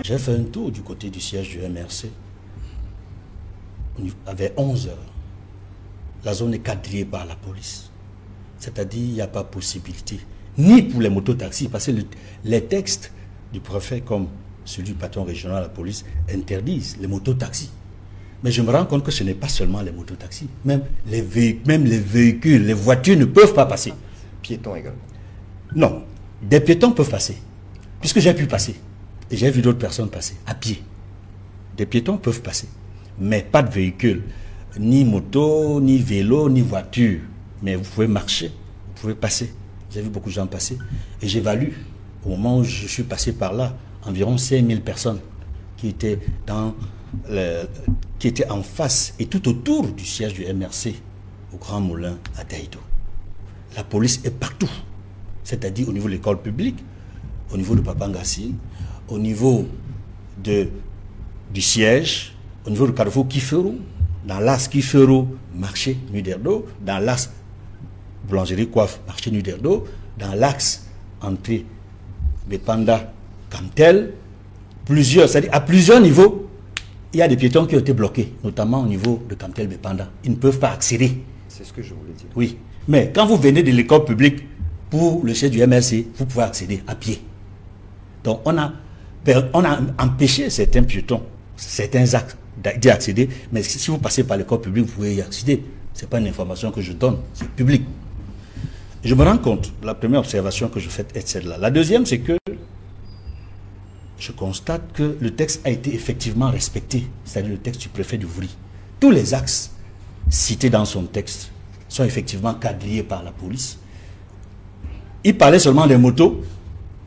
J'ai fait un tour du côté du siège du MRC. Avec 11 heures, la zone est quadrillée par la police. C'est-à-dire qu'il n'y a pas possibilité, ni pour les mototaxis, parce que les textes du préfet, comme celui du patron régional de la police, interdisent les mototaxis. Mais je me rends compte que ce n'est pas seulement les mototaxis. Même les véhicules, les voitures ne peuvent pas passer. Piétons également. Non, des piétons peuvent passer, puisque j'ai pu passer. Et j'ai vu d'autres personnes passer, à pied. Des piétons peuvent passer, mais pas de véhicules. Ni moto, ni vélo, ni voiture. Mais vous pouvez marcher, vous pouvez passer. J'ai vu beaucoup de gens passer. Et j'évalue, au moment où je suis passé par là, environ 5000 personnes qui étaient en face et tout autour du siège du MRC au Grand Moulin à Daïdo. La police est partout, c'est-à-dire au niveau de l'école publique, au niveau de Papangassi, au niveau du siège, au niveau du carrefour Kifero, dans l'as Kifero, marché Nuderdo, dans l'as boulangerie coiffe, marché Nuderdo, dans l'axe entrée Bepanda Cantel, c'est-à-dire à plusieurs niveaux, il y a des piétons qui ont été bloqués, notamment au niveau de Cantel Bepanda. Ils ne peuvent pas accéder. C'est ce que je voulais dire. Oui, mais quand vous venez de l'école publique pour le siège du MRC, vous pouvez accéder à pied. Donc on a empêché certains piétons, certains actes d'y accéder, mais si vous passez par l'école publique, vous pouvez y accéder. Ce n'est pas une information que je donne, c'est public. Je me rends compte, la première observation que je fais est celle-là. La deuxième, c'est que je constate que le texte a été effectivement respecté, c'est-à-dire le texte du préfet du Vry. Tous les axes cités dans son texte sont effectivement quadrillés par la police. Il parlait seulement des motos,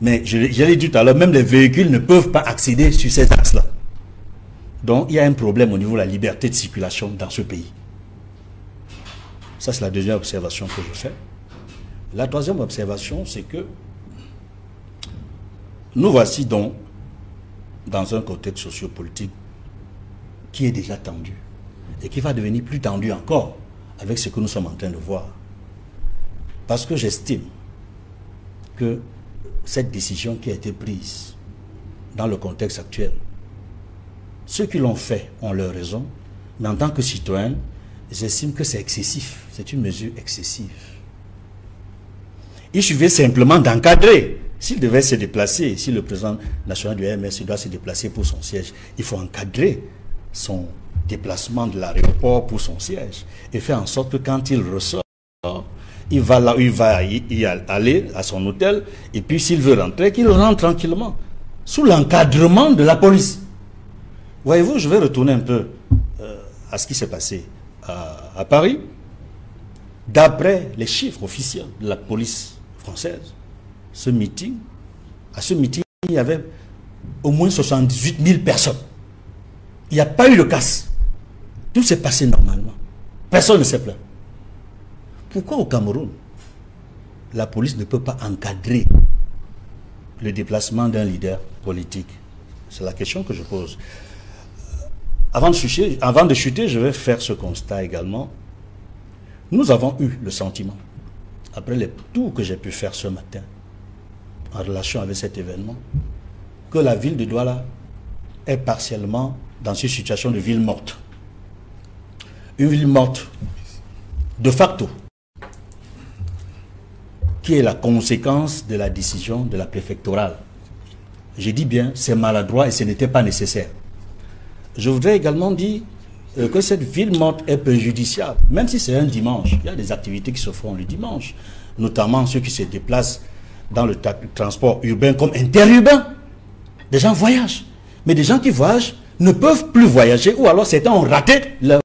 mais je l'ai dit tout à l'heure, même les véhicules ne peuvent pas accéder sur ces axes-là. Donc il y a un problème au niveau de la liberté de circulation dans ce pays. Ça, c'est la deuxième observation que je fais. La troisième observation, c'est que nous voici donc dans un contexte sociopolitique qui est déjà tendu et qui va devenir plus tendu encore avec ce que nous sommes en train de voir. Parce que j'estime que cette décision qui a été prise dans le contexte actuel, ceux qui l'ont fait ont leur raison, mais en tant que citoyen, j'estime que c'est excessif, c'est une mesure excessive. Il suffit simplement d'encadrer. S'il devait se déplacer, si le président national du MRC doit se déplacer pour son siège, il faut encadrer son déplacement de l'aéroport pour son siège et faire en sorte que quand il ressort, il va là où il va y aller, à son hôtel, et puis s'il veut rentrer, qu'il rentre tranquillement, sous l'encadrement de la police. Voyez-vous, je vais retourner un peu à ce qui s'est passé à Paris. D'après les chiffres officiels de la police française, à ce meeting, il y avait au moins 78 000 personnes. Il n'y a pas eu de casse. Tout s'est passé normalement. Personne ne s'est plaint. Pourquoi au Cameroun, la police ne peut pas encadrer le déplacement d'un leader politique? C'est la question que je pose. Avant de chuter, je vais faire ce constat également. Nous avons eu le sentiment, après les tours que j'ai pu faire ce matin, en relation avec cet événement, que la ville de Douala est partiellement dans une situation de ville morte. Une ville morte de facto, qui est la conséquence de la décision de la préfectorale. J'ai dit bien, c'est maladroit et ce n'était pas nécessaire. Je voudrais également dire que cette ville morte est préjudiciable, même si c'est un dimanche. Il y a des activités qui se font le dimanche, notamment ceux qui se déplacent dans le transport urbain comme interurbain. Des gens voyagent, mais des gens qui voyagent ne peuvent plus voyager, ou alors certains ont raté leur...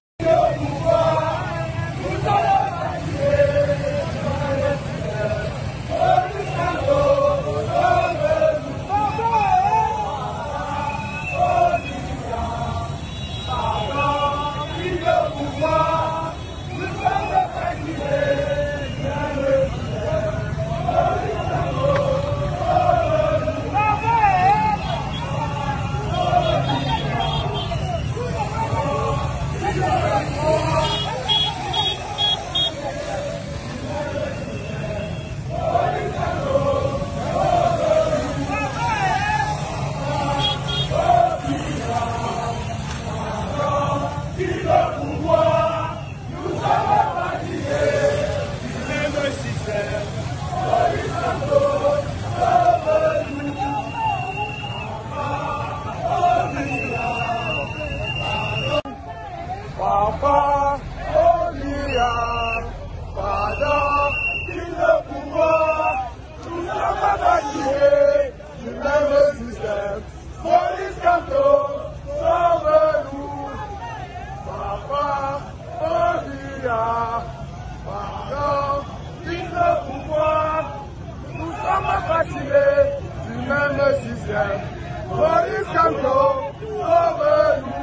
système. Maurice Kamto, sauve-nous.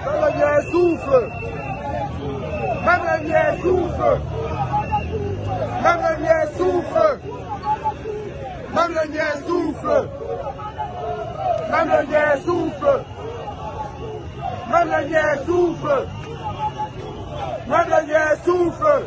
Même le mien souffle. Même le mien souffle. Même le mien souffle. Même le mien souffle. Même le mien souffle. Même le mien souffle. Même le mien souffle.